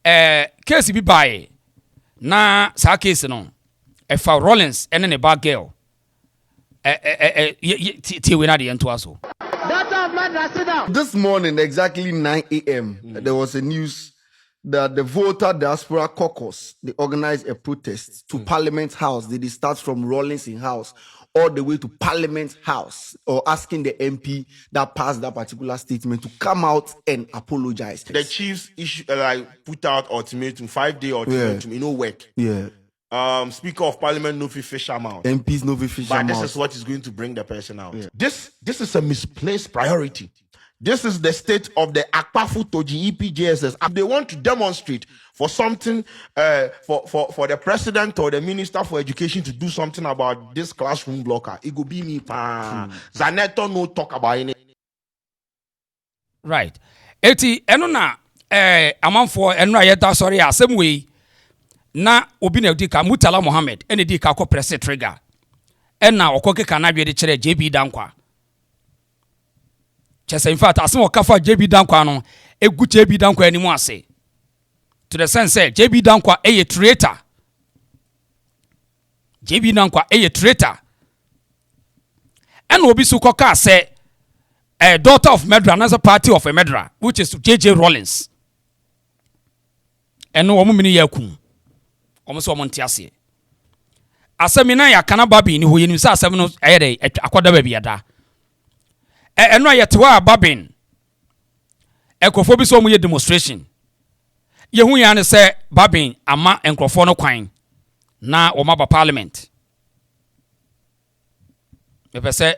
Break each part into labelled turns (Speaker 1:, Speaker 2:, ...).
Speaker 1: case bi buy na sa case no for Rawlings and then a bad girl
Speaker 2: This morning, exactly 9 a.m., there was a news that the Voter Diaspora Caucus, they organized a protest to Parliament House. They start from Rawlings in house all the way to Parliament House, or asking the MP that passed that particular statement to come out and apologize.
Speaker 3: The chiefs put out ultimatum, 5-day ultimatum, work.
Speaker 2: Yeah.
Speaker 3: Speaker of Parliament no fish amount.
Speaker 2: MPs no fish amount.
Speaker 3: But this is what is going to bring the person out. Yeah. This is a misplaced priority. This is the state of the Akpafu Toji EPJSS. If they want to demonstrate for something, for the president or the minister for education to do something about this classroom blocker, it go be me. Zaneto no talk about it.
Speaker 1: Right. Eti enona amanfo enura yeta sorry asem we na obi na dika Mutala Mohammed ene dika ko press trigger ena okokeka na dwede kire JB Danquah chese in fact asem okafa JB Danquah no egu JB Danquah animu ase to the sense say JB Danquah a traitor. JB Danquah a traitor and obi su koka say a daughter of Medra, another party of a Medra, which is JJ Rawlings. And no woman yakum. Almost one tiasi. Asamina ya kana Bagbin who in sa 7 ere akwada baby ada. And no yetwa Bagbin. Ekofo so mu demonstration. Ye hu ya ne say Bagbin ama enkofo no kwan na wo maba parliament. Me pese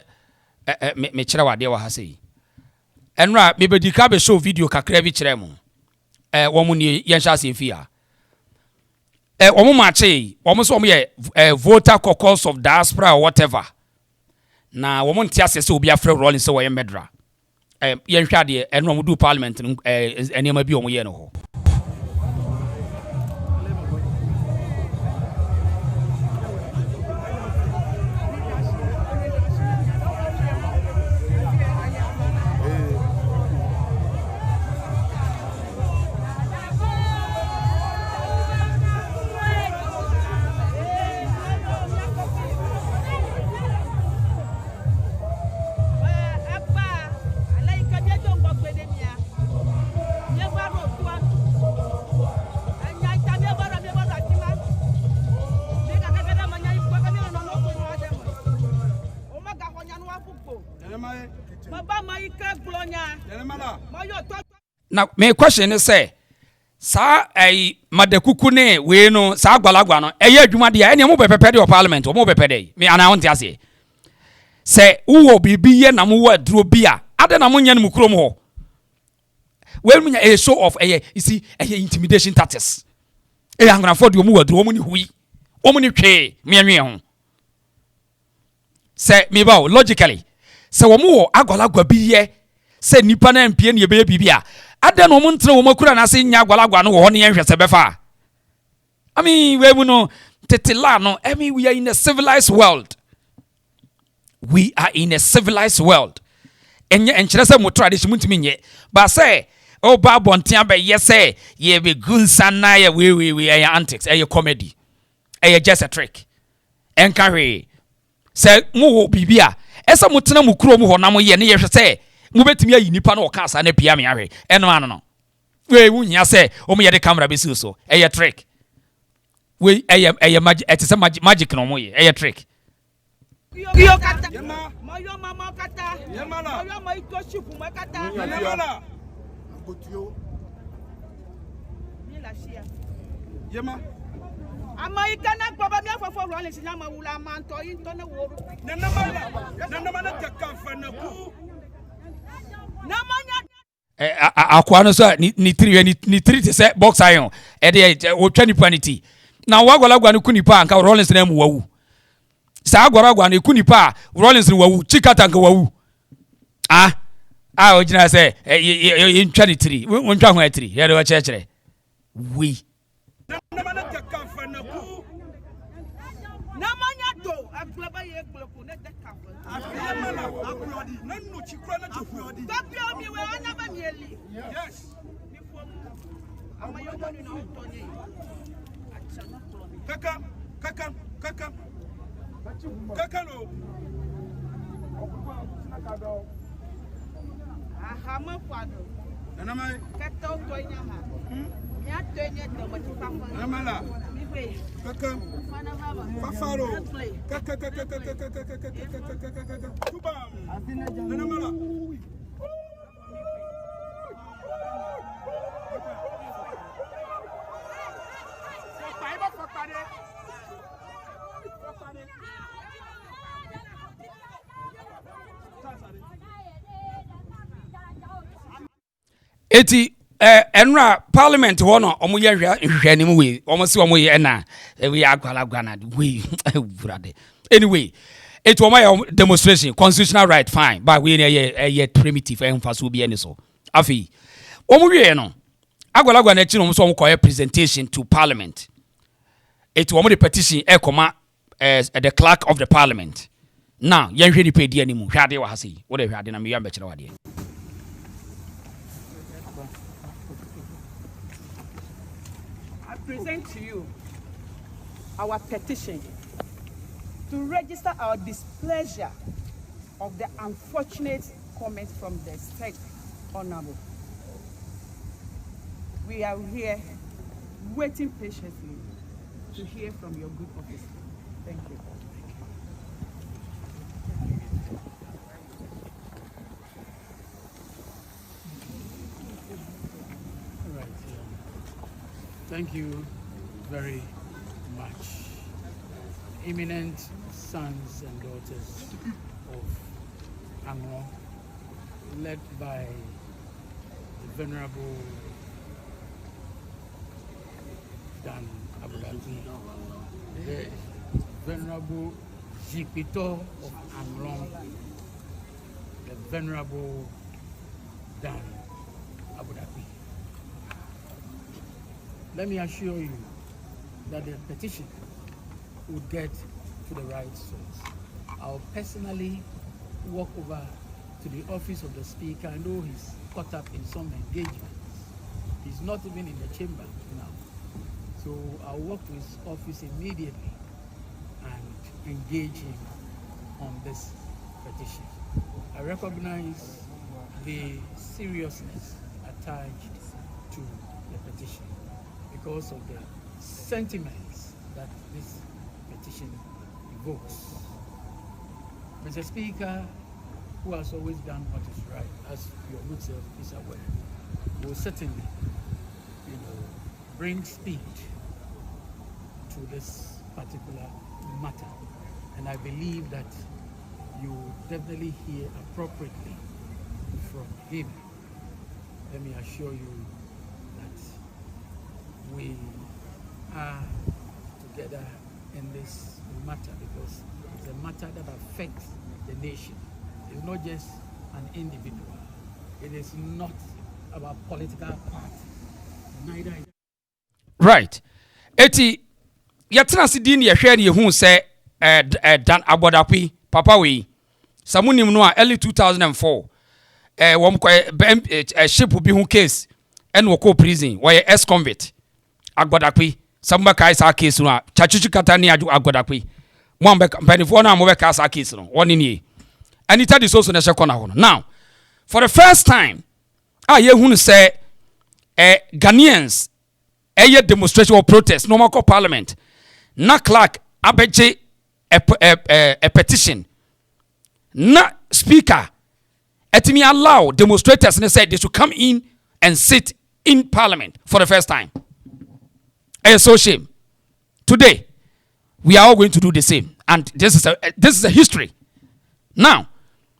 Speaker 1: me kire wade wa ha sei enra me bedi ka be show video kakra bi kire mu wo mu ne yen sha se fia wo mu ma che wo mu so wo ye voter caucus of diaspora or whatever na wo mu ntia se obi afre Rawlings se wo ye Medra yen hwa de enra mu du parliament enema bi wo mu ye no ho. Now, my question is say, sa madekuku ne we no sa agbalagwa no eye adwuma de ene mo bepepede o parliament o mo bepede me ana wonte ase say wo bibi ye na mo wa duro bia ade na mo nya no krom ho we munya a show of you see intimidation tactics angana for de o mo wa duro o mo ni hui o mo ni twe me anwe ho say me ba logically say wo mo agbalagwa bi ye say nipa na mpie ne be bibia ade no mo ntre wo makura na se nya agwalagwa no wo ne yen hwese befa. I mean we mu no tetela no I mean we are in a civilized world. We are in a civilized world. Enye enkire se mo tradition mutimi nye ba say o ba bontia be yes say ye be gunsa na ye we are antics e comedy e just a trick enkarwe say mo bibia esa mo tena mo kuro mo ho na mo ye ne ye hwese mu betimi ayi nipa na okasa na pia me ahwe eno ano no we wunya se o me ye de camera be so e trick we e magic it is magic no mo ye e trick yo kata mayo mama kata yemala mayo mai to shifu mai kata yemala gotio ni la shia yema amai kana baba mi afofo Rawlings nya ma wula manto into na woru nana na takamfa na ku akwa no so ni three te say box iron e de o twa nipa niti na wagwalagwa no kunipa anka Rawlings na mu wawu sa agwalagwa no kunipa Rawlings no wawu chikata anka wawu o jina say e ntwa ni three won twa ho three ye de wa chekere we na manager kamfa na ku na manya to aglaba ye gbloku na de kamfa Eti enra parliament hono omo ye hwehwanim we omo se omo ye na we agwalagwa na we brade anyway it omo demonstration constitutional right fine but we ye primitive emphasis be any so afi omo we no agwalagwa na chi no so omo koye presentation to parliament it omo the petition e koma the clerk of the parliament now ye hwe ni pedi animu hwade wa hase wo de hwade na me yamba kire wade.
Speaker 4: Present to you our petition to register our displeasure of the unfortunate comments from the State Honorable. We are here waiting patiently to hear from your good office. Thank you.
Speaker 5: Thank you very much. Eminent sons and daughters of Anglo, led by the Venerable Dan Abudalbi, the Venerable Jipito of Anglo, the Venerable Dan Abudalbi. Let me assure you that the petition will get to the right source. I'll personally walk over to the office of the speaker. I know he's caught up in some engagements. He's not even in the chamber now. So I'll walk to his office immediately and engage him on this petition. I recognize the seriousness attached to the petition, because of the sentiments that this petition evokes. Mr. Speaker, who has always done what is right, as your good self is aware, will certainly, bring speed to this particular matter. And I believe that you will definitely hear appropriately from him. Let me assure you that we are together in this matter, because it's a matter that affects the nation. It's not just an individual. It is not about political party. Neither is.
Speaker 1: Right. Eti yatena sidini ya hwe ne hu se Dan Abodapi papa we samunim no a early 2004 wom ko ship bi hu case en wo ko prison where ex convict Abodapi samba kai sa case no a chachuchu katani Abodapi mo be benefo na mo be ka sa case no woni nie anita di so na shekona ho now for the first time ye hu se Ghanaians a demonstration or protest no more parliament na clerk abeje a petition na speaker etimi allow demonstrators and said they should come in and sit in parliament for the first time. So shame. Today we are all going to do the same, and this is a history. Now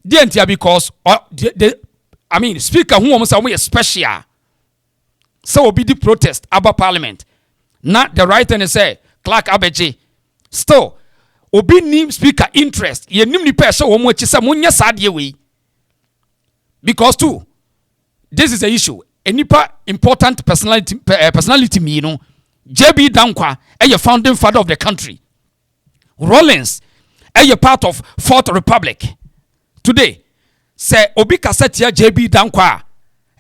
Speaker 1: the because speaker who almost are special. So will be the protest about parliament. Not the right and say Clark Abeji. Still, obi nim speaker interest. Ye nim ni person wo mo chisa munya sadie we. Because too, this is the issue. Enipa important personality me, JB Danquah, a founding father of the country. Rawlings, a part of Fourth Republic. Today, say obi kasetia JB Danquah,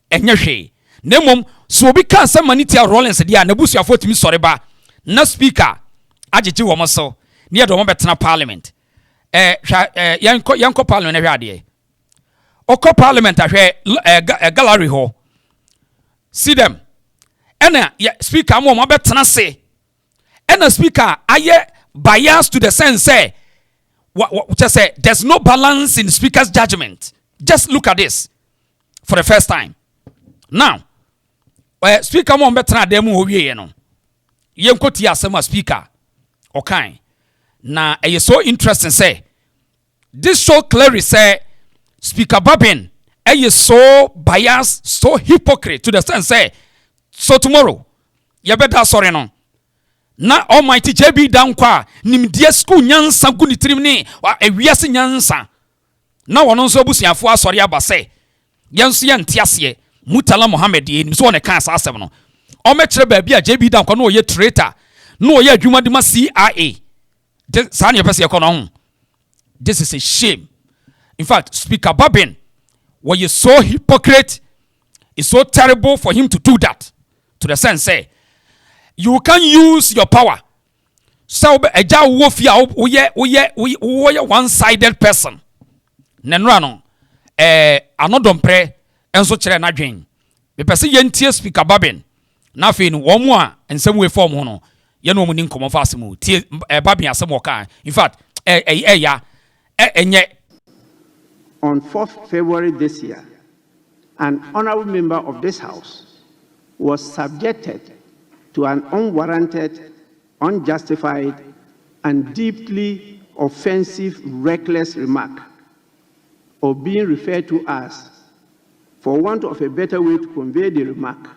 Speaker 1: enye hwe. Nemom so obi kan say manitia Rawlings dia na busuafo timi sori ba na speaker agyeji wo so ne ye do mo betena parliament yanko parliament hwe ade oko parliament ahwe gallery ho see them ena speaker mo betena se ena speaker aye bias to the sense say what just say there's no balance in the speaker's judgment. Just look at this for the first time now. Speaker mo betena dem ho wie no yenkoti asema speaker okay na so interesting say this so clearly say Speaker Bagbin so biased, so hypocrite to the sense say so tomorrow you better sorry no na almighty JB Danquah nimdie school nyansa gu ni tirim ni ewiase nyansa na wono nso busuafo asori aba say yenso ye ntiase Mutala Mohammed ye nim so one kan asasem no o mekere ba bia JB Danquah no ye traitor no ye adwuma de ma CIA sa ne pese no. This is a shame. In fact, Speaker Bagbin was so hypocrite. It's so terrible for him to do that. To the sense, say, you can use your power. So, a one-sided person. Nenrano, another pray, and so chere na dwen. Me pese yentie Speaker Bagbin. Na fe no wo mo a ensem we form ho no. Ye no mo ni nkomo fa asem tie Bagbin asem wo kan. In fact,
Speaker 6: on 4th February this year, an honorable member of this House was subjected to an unwarranted, unjustified, and deeply offensive, reckless remark, or being referred to as, for want of a better way to convey the remark,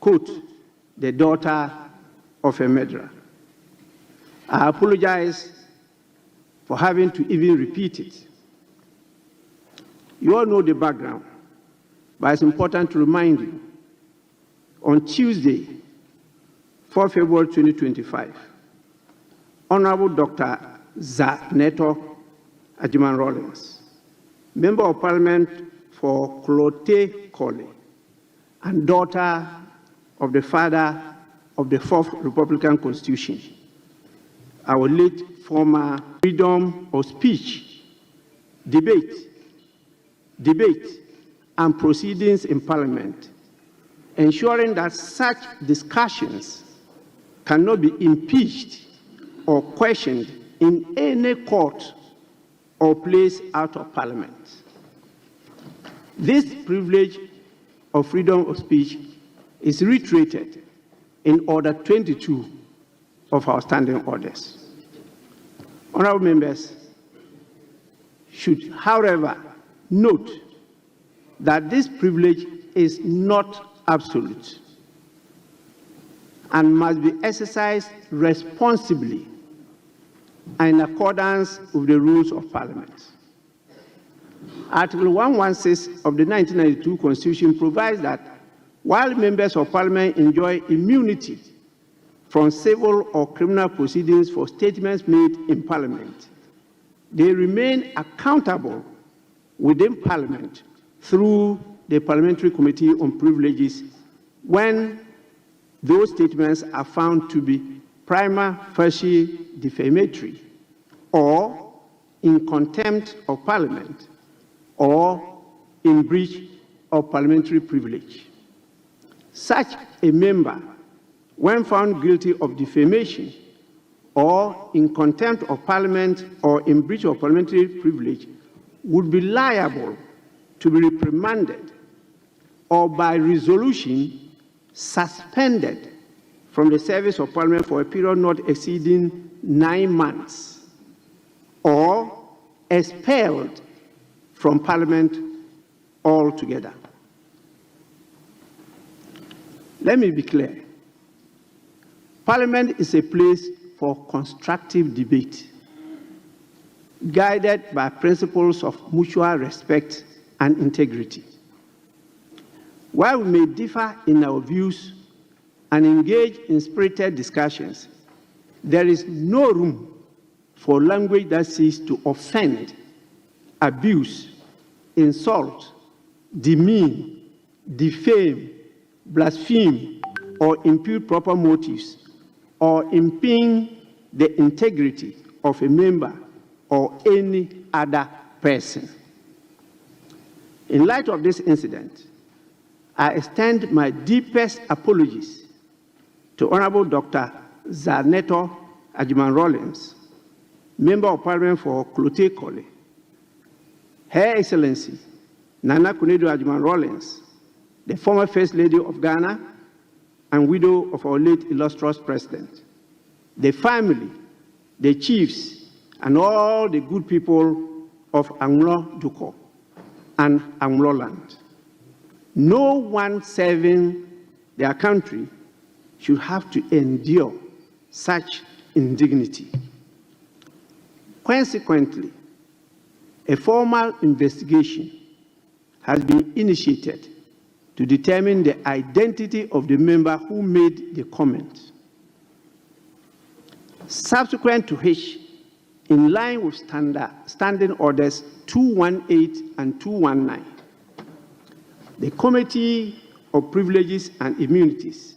Speaker 6: quote, the daughter of a murderer. I apologize for having to even repeat it. You all know the background, but it's important to remind you. On Tuesday, 4 February 2025, Honorable Dr. Zaneto Ajiman Rawlings, Member of Parliament for Klote Kole, and daughter of the father of the 4th Republican Constitution, our late former freedom of speech, debate, and proceedings in Parliament, ensuring that such discussions cannot be impeached or questioned in any court or place out of Parliament. This privilege of freedom of speech is reiterated in Order 22 of our standing orders. Honorable members should, however, note that this privilege is not absolute and must be exercised responsibly and in accordance with the rules of Parliament. Article 116 of the 1992 Constitution provides that while members of Parliament enjoy immunity from civil or criminal proceedings for statements made in Parliament, they remain accountable within Parliament through the Parliamentary Committee on Privileges when those statements are found to be prima facie defamatory or in contempt of Parliament or in breach of parliamentary privilege. Such a member, when found guilty of defamation or in contempt of Parliament or in breach of parliamentary privilege, would be liable to be reprimanded or by resolution suspended from the service of Parliament for a period not exceeding 9 months or expelled from Parliament altogether. Let me be clear. Parliament is a place for constructive debate, guided by principles of mutual respect and integrity. While we may differ in our views and engage in spirited discussions, there is no room for language that seeks to offend, abuse, insult, demean, defame, blaspheme, or impute proper motives, or impugn the integrity of a member or any other person. In light of this incident, I extend my deepest apologies to Honorable Dr. Zaneto Ajiman Rawlings, Member of Parliament for Klote Kole, Her Excellency Nana Kunedo Ajiman Rawlings, the former First Lady of Ghana and widow of our late illustrious President, the family, the chiefs, and all the good people of Anglo Duko and Anglo land. No one serving their country should have to endure such indignity. Consequently, a formal investigation has been initiated to determine the identity of the member who made the comment. Subsequent to which, in line with Standing Orders 218 and 219, the Committee of Privileges and Immunities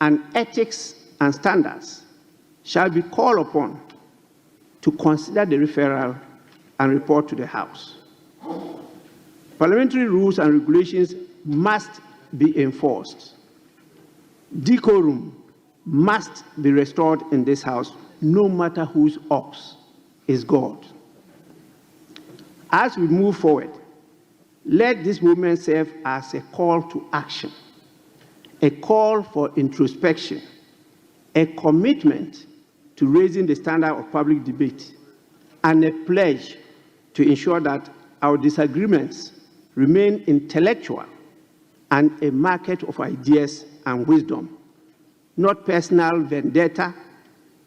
Speaker 6: and Ethics and Standards shall be called upon to consider the referral and report to the House. Parliamentary rules and regulations must be enforced. Decorum must be restored in this House, no matter whose ox is God. As we move forward, let this movement serve as a call to action, a call for introspection, a commitment to raising the standard of public debate, and a pledge to ensure that our disagreements remain intellectual and a market of ideas and wisdom, not personal vendetta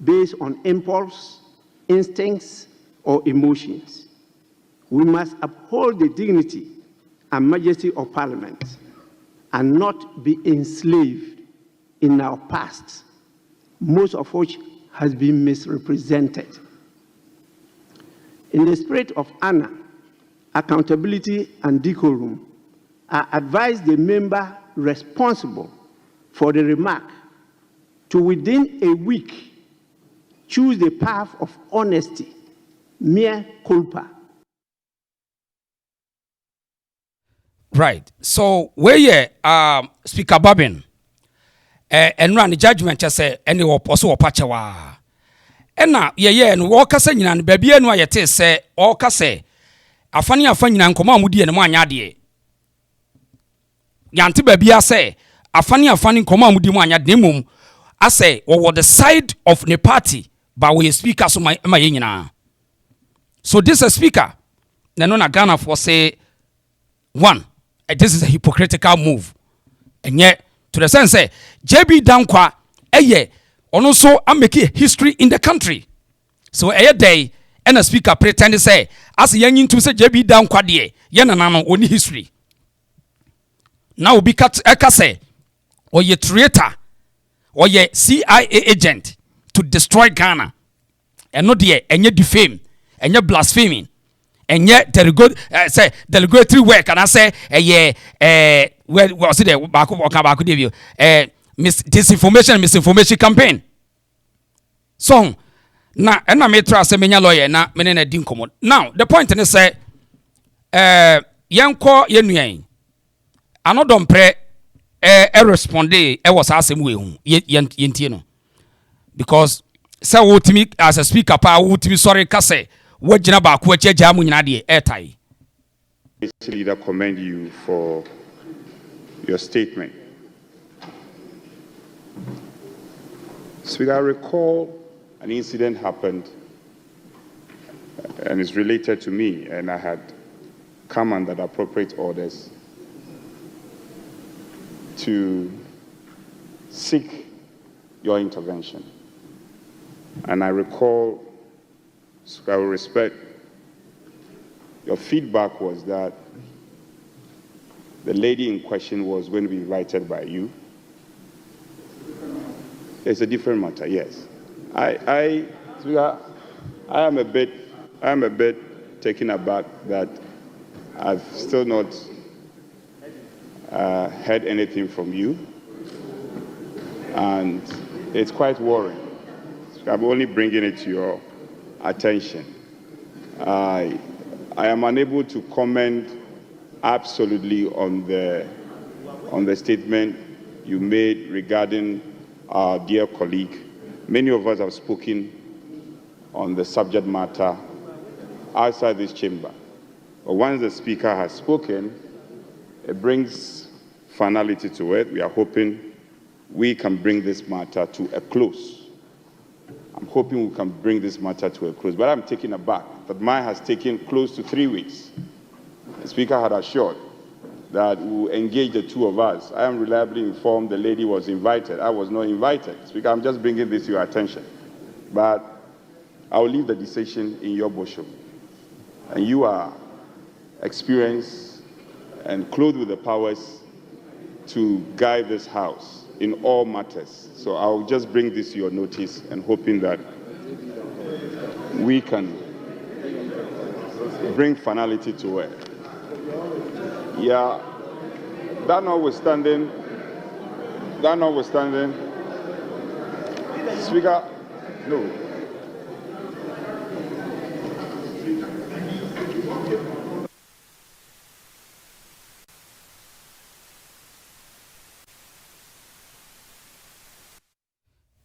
Speaker 6: based on impulse, instincts, or emotions. We must uphold the dignity and majesty of Parliament and not be enslaved in our past, most of which has been misrepresented. In the spirit of honor, accountability, and decorum, I advise the member responsible for the remark to, within a week, choose the path of honesty, mea culpa.
Speaker 1: Right. So where Speaker Bagbin and run the judgment just say any also opachewa. And now no walk as and baby and why it is say all case afani and koma mudi and one yadi. Yanti baby say afani koma mudi one yad nemum. I say or the side of the party but we speaker so my so this a speaker Nanona Ghana for say one. This is a hypocritical move. And yet, to the sense, JB Danquah, also I'm making history in the country. So a day, and a speaker pretend to say, as a young to say JB Danquah, dear, Yananano only history. Now be cut a say, or ye traitor, or ye CIA agent to destroy Ghana, and not dear, and ye defame, and ye blaspheming. And yet, say delegatory work, and I say, where was it? Misinformation campaign. So now, and I may trust a many lawyer now, many dinkomo. Now, the point is say, young call yen, I no don't pray responde. I was asking we yentino because so to me as a speaker, I would be sorry, Kase.
Speaker 7: Leader, commend you for your statement. So I recall an incident happened and it's related to me, and I had come under the appropriate orders to seek your intervention. And I recall, so I will respect, your feedback was that the lady in question was going to be invited by you. It's a different matter, yes. I am a bit taken aback that I've still not heard anything from you, and it's quite worrying. So I'm only bringing it to your attention. I am unable to comment absolutely on the statement you made regarding our dear colleague. Many of us have spoken on the subject matter outside this chamber. But once the Speaker has spoken, it brings finality to it. We are hoping we can bring this matter to a close. I'm hoping we can bring this matter to a close. But I'm taken aback that mine has taken close to 3 weeks. The Speaker had assured that we will engage the two of us. I am reliably informed the lady was invited. I was not invited. Speaker, I'm just bringing this to your attention. But I will leave the decision in your bosom. And you are experienced and clothed with the powers to guide this House in all matters. So I'll just bring this to your notice and hoping that we can bring finality to it. Yeah, that notwithstanding, Speaker, no.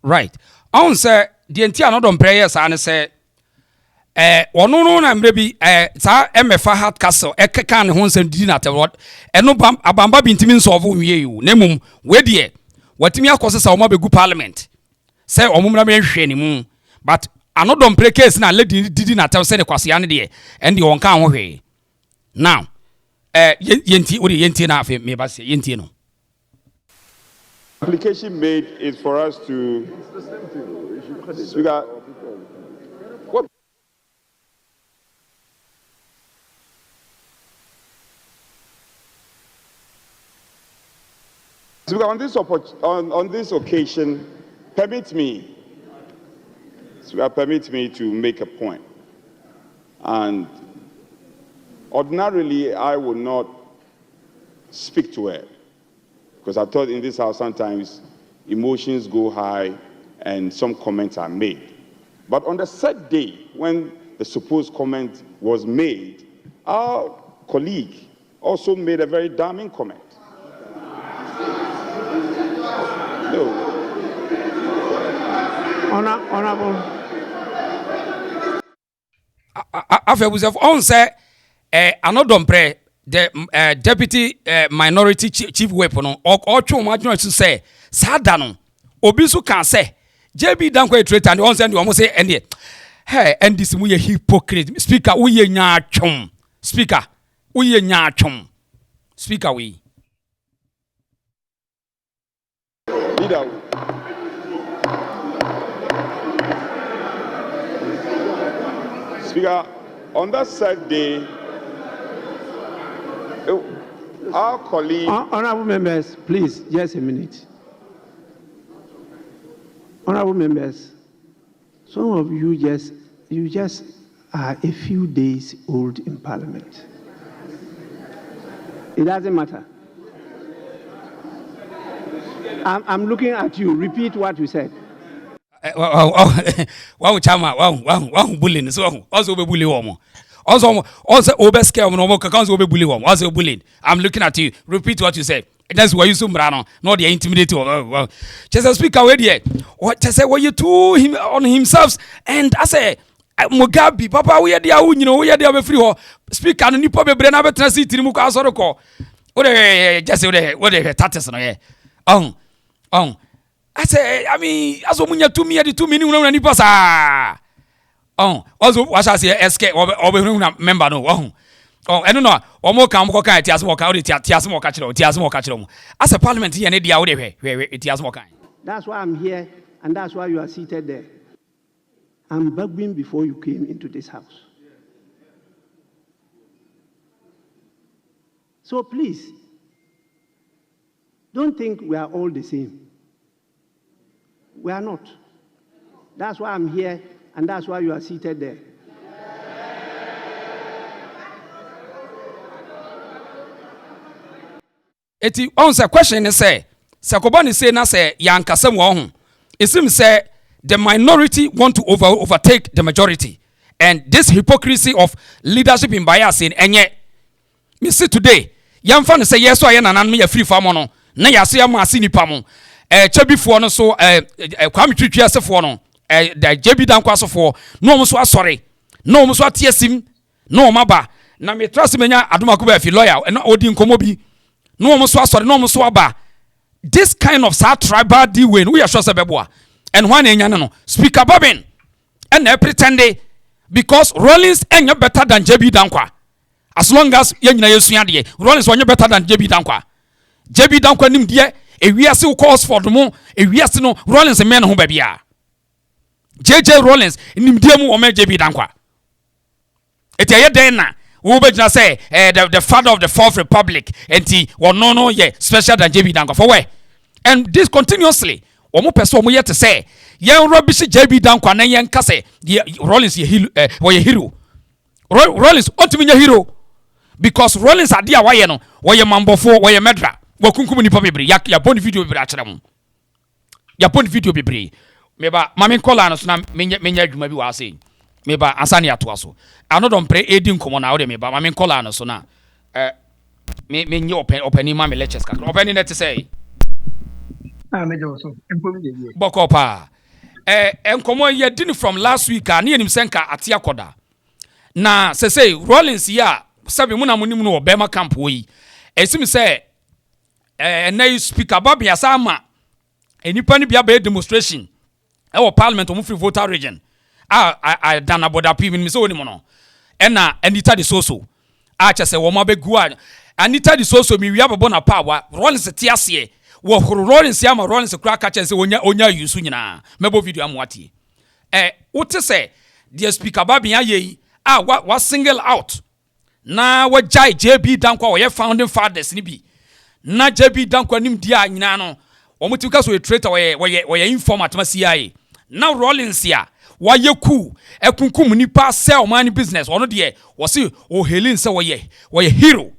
Speaker 1: Right. On say the entire not prayers and say no na mrebi sa emefa hat castle kan ho nsem didi na tewot eno abamba bintimi nsolve wie yu na mum we de watimi akose sa omo begu parliament say omumra me hwe ni mu but anodom pray case na lady didi na tew say de kwase ane de and de wonka ho hwe now yenti na afi me ba say yenti no
Speaker 7: Application made is for us to Speaker, what Speaker, on this occasion, permit me to make a point. And ordinarily, I would not speak to it. Because I thought in this House sometimes emotions go high and some comments are made. But on the set day when the supposed comment was made, our colleague also made a very damning comment. No.
Speaker 6: Honorable.
Speaker 1: After we have on say another pray the deputy minority chief weapon or twa mo adwon to say sada no obi so kan say JB Danquah traitor and on send you almost say ende hey NDC mu ye hypocrite speaker we ye nya atwom speaker we ye nya atwom speaker we
Speaker 7: leader Speaker, on that sad day our colleague
Speaker 6: Honorable members, please, just a minute. Honorable members, some of you just are a few days old in Parliament. It doesn't matter. I'm looking at you. Repeat what you said.
Speaker 1: Wow, chama, wow, bullying. So also be bully woman. Also over scare no more accounts will be bully woman. Also bullying. I'm looking at you. Repeat what you said. That's why you so brano. Not the intimidate. Well. Just speak away there. What just say? Were you to him on himself? And I say, Mugabe, Papa, we are there. You know, we are there. Free. Speak and you probably bring up a transit to Muka Soroko. What just say? What the tatters no? I say, I mean, as when you 2 me at the 2 minutes when you pass. Also, what I say, escape or member no. I don't know. Or more come walk out, Tias walk out, Tias more catch them. As a parliament here, and the out where it has more kind.
Speaker 6: That's why I'm here, and that's why you are seated there. I'm Bagbin before you came into this house. So please, don't think we are all the same. We are not. That's why I'm here, and that's why you are seated there.
Speaker 1: eti on say question is say Sakobani say na say yankasem wo ho. It seems say the minority want to overtake the majority. And this hypocrisy of leadership in bias in enye. Me see today, yamfa no say yes so aye nanan me ya free farm no. Na ya so am asini pam. Chebifo no so kwame twitwi asefo no. The JB Danquah asefo no mo so asore. No mo so atiesim. No maba. Na me trust menya adomako ba fi lawyer na odi nkomo bi. No mo so asore no mo so aba. This kind of sad tribal deal when we are sure sebeboa. And one no Speaker Bagbin and they pretend because Rawlings ain't better than JB Danquah. As long as Rawlings are better than JB Danquah. JB Danquah nim die we are still calls for the mo we are still no Rawlings a man who baby JJ Rawlings nim die mu o me JB Danquah. Eti aye den na we be say the father of the Fourth Republic and he no special than JB Danquah for where and this continuously omo pese omo yet say yen rubbish JB Danquah na yen kase Rawlings ye hero Rawlings otuminya hero because Rawlings ade a waye no waye mambofo waye medra wakunkum nipa bebre ya boni video bebre a kire mo ya boni video bebre meba mame kola no so na menya adwuma bi wa say meba asane ato aso anodom pre edi nkomo na wo meba mame kola no so na menye openi ma me lectures kakra openi net say Bokopa. Enkomo ye dini from last week na yenim senka atia koda. Na say Rawlings ya sabe mu na munim no obema camp yi. Esim say na Speaker Bagbin asama enipa ni bia be demonstration e wo parliament o mu free voter region. I dana boda piv ni so woni mo no. Na Anita de Soso. Chese wo ma be gua. Anita de Soso mi wi ababo na power. Rawlings ti ase wo horo Rawlings ya ma Rawlings kura ka chense onya yusu nyina mebo video amwati wote se the Speaker Bagbin aye wa single out na wa jai JB Danquah wo ye founding fathers ni bi na JB Danquah nim dia nyina no wo mutika so a traitor wo ye informat ma CIA na Rawlings ya wa ye ku ekunkum nipa sell man business ono de wo se o helin se wo ye hero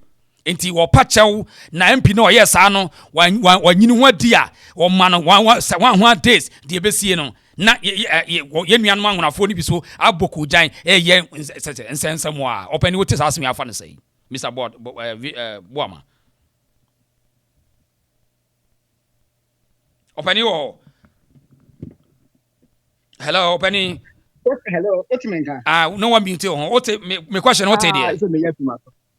Speaker 1: enti wo pachew na MP no yes ano wanyini ho dia wo ma no one days de besie no na ye nuanu anwonafo ni bi so aboku jan ye nsensemo a opani wote asemi afa no sei Mr. Boama opani wo hello opani
Speaker 8: hello otimenka
Speaker 1: no one being tell what me question what there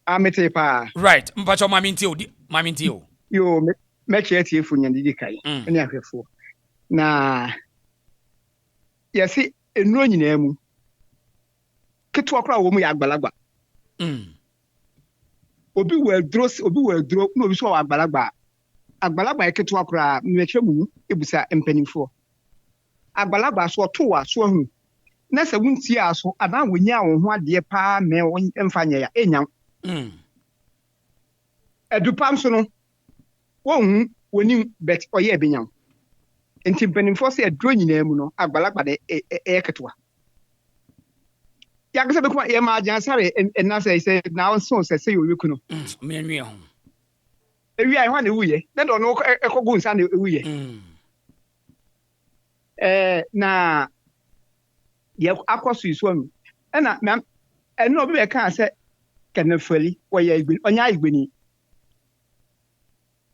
Speaker 8: amete pa
Speaker 1: right mpacho mami ntio
Speaker 8: yo meche efu nyandidi kai ene ahwefo na yesi enu nyina mu ketu akra wo mu ya agbalagba obi we dro no obi so wa agbalagba ketu akra meche mu ebusa empanifo agbalagba so to wa so hu na se wunti aso ana wonya wo ho ade pa me emfanya ya enya edupam so no won woni bet oye ebenyam enti benimfo se edro nyina mu no agbalagba de eketwa ya gese be kuma ye ma ajan sare na say na so say you weku no
Speaker 1: me anwie ho
Speaker 8: ewi ai ho na ewuye na do no ekogu nsa na ewuye na ye akoso iso anu na eno obi be kan say kenefeli oya igbeni onya igbeni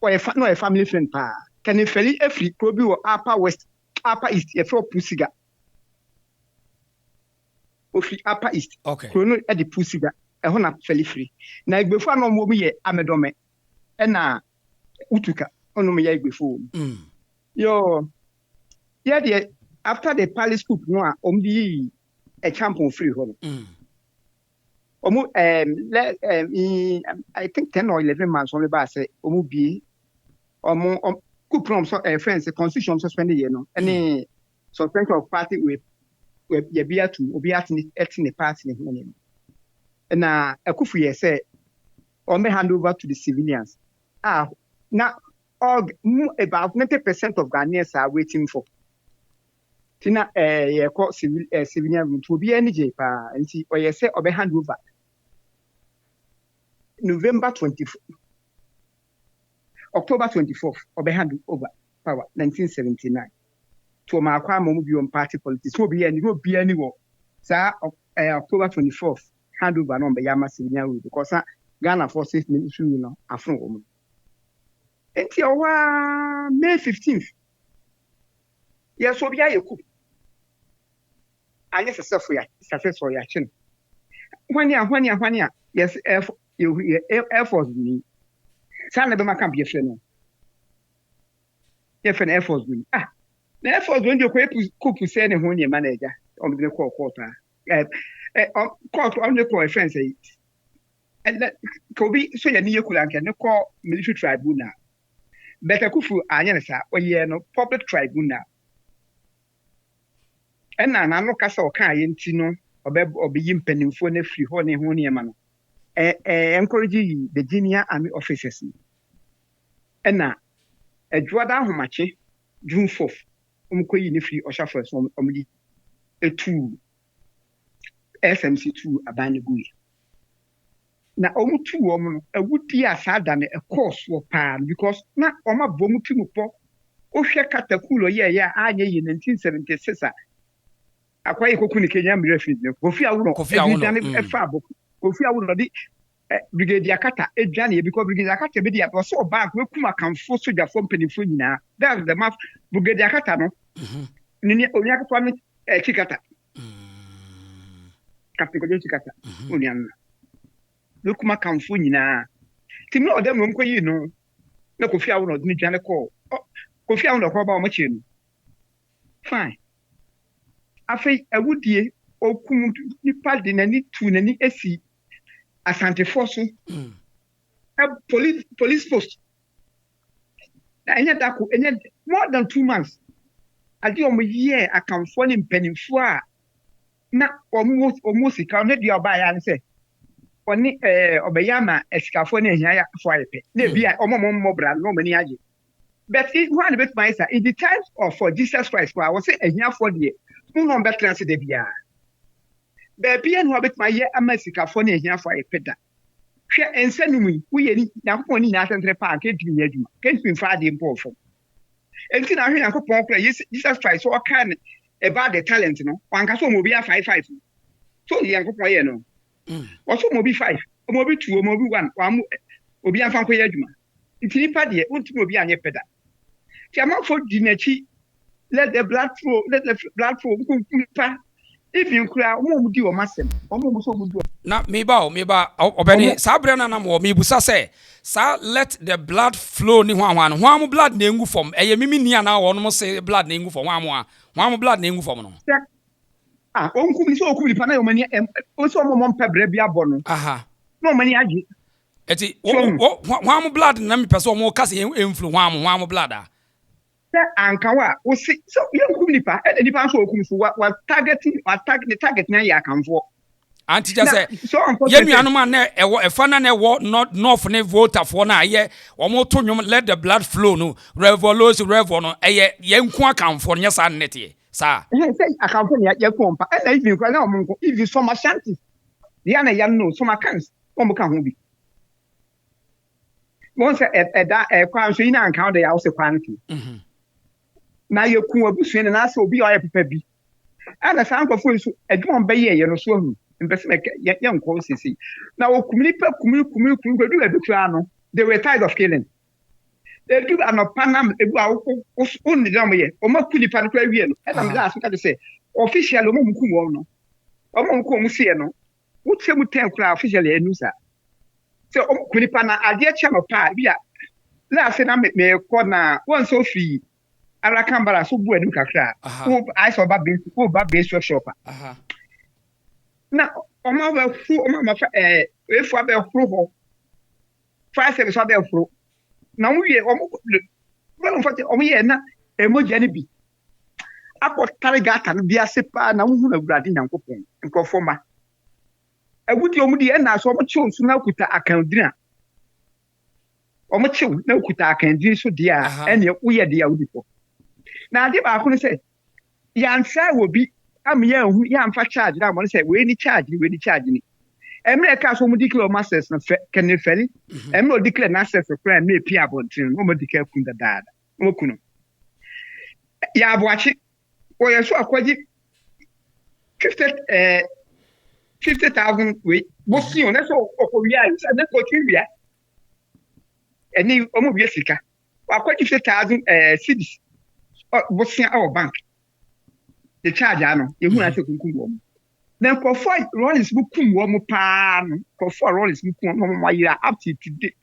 Speaker 8: oya family friend pa kenefeli efri probi wo upper west upper east e fro pusiga ofri upper east
Speaker 1: okay
Speaker 8: krono e de pusiga e ho na feli free na igbefu ano mo ye amedome e na utuka ono mo ye igbefu yo yeah the after the palace coup no a omdi a champion free ho I think 10 or 11 months only by say omu bi coup from so friends the constitution suspended you know any suspension of party with ye bia to obi atini the party na akufu ye say on me hand over to the civilians now about 90% of Ghanaians are waiting for tina ye call civilian to be any j pa nti or ye say obe hand over November 24 October 24th, or hand over power 1979. To my Kwame party politics will be any war. Sir, October 24th, hand over on the Yama Senior because Ghana forces ministry, are from woman. Until May 15th. Yes, so be a cook. I guess a successful action. When you, yes, Air Force me. San never can be a friend. If an Air Force me. The Air Force when you cook to send a honey manager on the call quarter. Court on the call friends. And that could be so you could call military tribunal. Better Kufu Ayanasa or no public tribunal. And I'm not castle kind, Tino, or being penny for a free honey man. Encouraging the junior army officers. And now, a draw down how much June 4th, in free or shuffles from a 2 SMC2 Abanigui. Now, almost 2 women, a would be a sad than a course for pan because not on my bomupo. Oshaka Takulo, yeah, I in 1976. I quite could Kenyan refuge. Kofi, a far book. Kofi, I would not. Brigadier Kata, a Johnny, because Brigadier Kata was so bad, we come force to the company for now. That's the map, Brigadier Kata, no? Onyaka Chikata. Captain Chikata, Union. Look, my Camfunina. Tim no, them won't you know. No, Kofi, I will not need a call. Kofi, I will not about machine. Fine. I think I would be, or come to pardon any tune any SC. Asantes force, police post. And more than 2 months. I do a year. I can phone him penny for now almost. He can't let you buy and say, only Obayama escafone here for a pet. Maybe I more brand, no many ages. But it's one bit myself. In the times of for Jesus Christ, I was saying a year for the year. No better than the beer. Baby, and Robert, my year, a Mexican phone here for a peddler. Share and send me, we now one in Asantes Park, can't be Friday in Portfolio. And then I hear Uncle Paul play, Jesus Christ, so I can about the talent, you know. One castle will be a 5-5. So the Uncle Poyano. Also, will be 5, or maybe 2, or maybe 1 will be a Fanco Yajuma. It's in Paddy, will be a peddler. Tiamat for Dinechi, let the blood flow, if you cry, won't do a massive, almost so good.
Speaker 1: Now, maybe, Obeni, Sabrina, or maybe say, Sir, let the blood flow ni one blood name from a mimia now, almost say blood name for one blood name for no.
Speaker 8: Uncle is so cool, Panamania, and also Mon Pebrebia Bono. Aha. No many agi.
Speaker 1: Eti, one blood, and person more cousin influence one blood.
Speaker 8: Ankawa was so young Kulipa, and the Panso what targeting the target now you can for.
Speaker 1: Auntie just say, so Yemianuma, a fan and a war not north ne voter for now, yeah, or more to let the blood flow, no, revolution, a young quack for your son, Nettie, sir.
Speaker 8: I can't put your compa, and even cry now, if you saw my shanty. The Anna young no, so my cans, Omoka be. Once a crime, so you now encounter the house of quantity. Now you're cool, and I will be all baby. And a sound of fools, a drum bay, you know, so investment young courses. Now, they were tired of killing. They do an panam only down here, or more could pan and I'm last to say, official Omonkuono, Omoncomusiano, would say would tell officially a newser. So, Kulipana, I dear channel pie, yeah. Last and I may corner one so free. Arakambara so good look at I saw Bagbin shopper. Now, Oma if I be frugal 5 service I be frugal. Now we are almost a mojanibi. I got Tarigata, be a sepa, now who have blood in Uncle and conforma. I would you the end as so much chance now with the account dinner. Or much no with I can do so dear, and we are dear before. Now, I couldn't say, Yan will be, I'm young, young for charge. I want to say, we any charge me. America so mu declare masters na can feli no declare masters for crime me pia bontin no mo declare kunda dada mo kuno ya aboachi o yeso akwaji 50,000 we bo si on so okowia is na ko twia eni omo bia sika akwaji 50,000 cedis bo si our bank the charge ano ehu na se kunkum wo then for Rawlings bukum wo mo pa no for Rawlings bukum no mo yira up to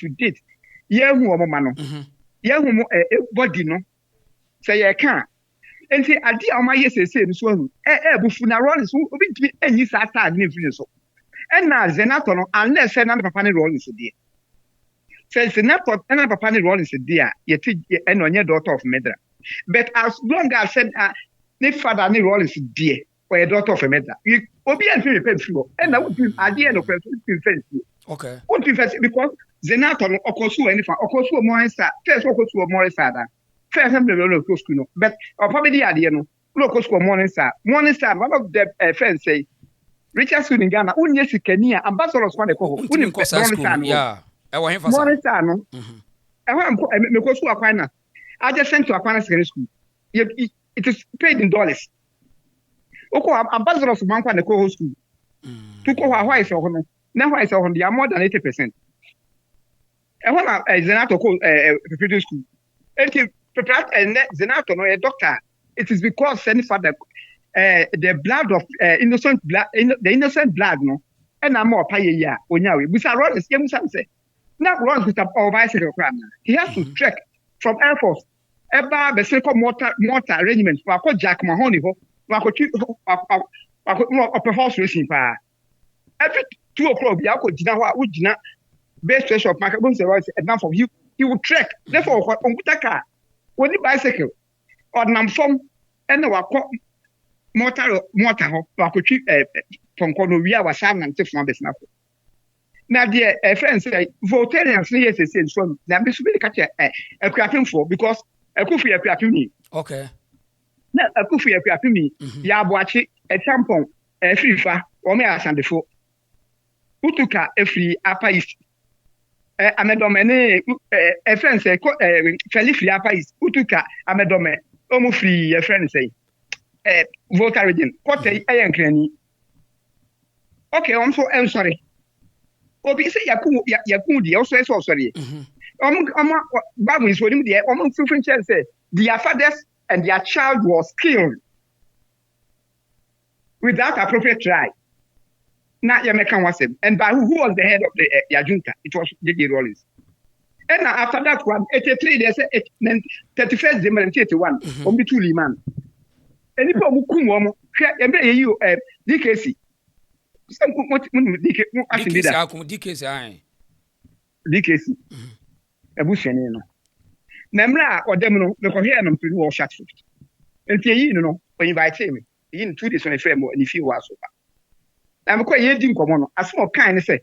Speaker 8: date ye hu wo mo ma no ye hu mo body no say ye kan enti ade a ma ye sese no so hu bufu na Rawlings obi timi enyi sa tag ne firi so na Zenato no unless say na papa ne Rawlings dey say Zenato na papa ne Rawlings dey a ye ti onye daughter of Medra but as long as said ne father ne Rawlings dey or a daughter of a mother. You obi and feel paid for, and I would be at the end of it.
Speaker 1: Okay.
Speaker 8: Won't be first because Zenato or Kosu anything, or Kosu more star, first or Kosu more star. First, I'm the roller coaster, but or probably the idea no, Kosu morning star. Morning star, one of the friends say, Richard Suningana, Unyesi Kenya, ambassadors want to go,
Speaker 1: yeah. I want him for
Speaker 8: morning star. No, I want to go to Aquana. I just sent to Aquana Secondary School. It is paid in dollars. Oko ambassadors of Danquah Neco School. To go why so no. Now why so they are more than 80%. And when Zenato called Petition school. And Zenato no a doctor. It is because any father the blood of innocent blood the innocent blood no and I'm more pay ya onyawe. We are Rawlings say. Now Rawlings with our bicycle crime. He has to trek from Air Force. Eba the second mortar arrangement for Jack Mahoney ho. Upper horse racing pa. Every 2 o'clock, you could dinner what would dinner best treasure of market enough of you. He would trek. Therefore, on Butaka, when the bicycle or Namfong and the mortar, from Konovia was sound and take from the snap. Now, dear friends say, Voltarians, yes, they say, so now this will catch a cracking for because a coffee a cracking.
Speaker 1: Okay.
Speaker 8: Na akufu ya kwapimi ya aboachi etampon efrifa o me asandefo utuka efri apa east amedome ne friend say felifri apa east utuka amedome o mu free friend say voter region kote ayankrani okay I'm sorry obi say yakun di also sorry Bagbin is holding the different say their fathers and their child was killed without appropriate trial. Now, Jamaican was him. And by who was the head of the junta? It was J.J. Rawlings. And now after that one, 83, they said 31st December 81, only 2 Liman. And if you come, you DKC. DKC. Ebusheni. Namra or Demino, the Korean to war shot foot. And you know, when invite him, in 2 days on a frame and if you was over. I'm quite yielding common, as small kind say.